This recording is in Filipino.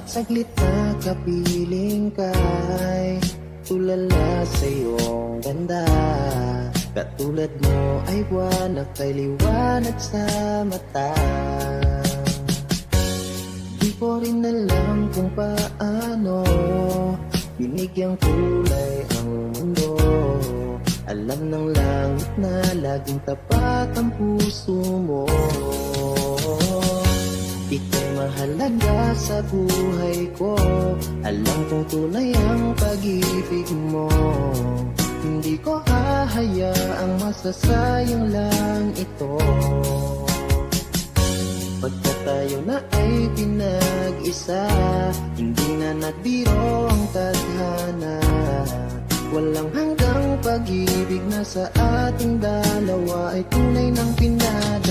Saglit na kapiling kay tulala sa iyong ganda. Katulad mo ay buwan na kay liwanag sa mata. Di ko rin alam kung paano binigyang kulay ang mundo. Alam ng langit na laging tapat ang puso mo. Ika'y mahalaga sa buhay ko. Alam kong tunay ang pag-ibig mo. Hindi ko hahayaang masasayang lang ito. Pagka tayo na ay pinag-isa, hindi na nagbiro ang tadhana. Walang hanggang pag-ibig na sa ating dalawa ay tunay ng pinadama.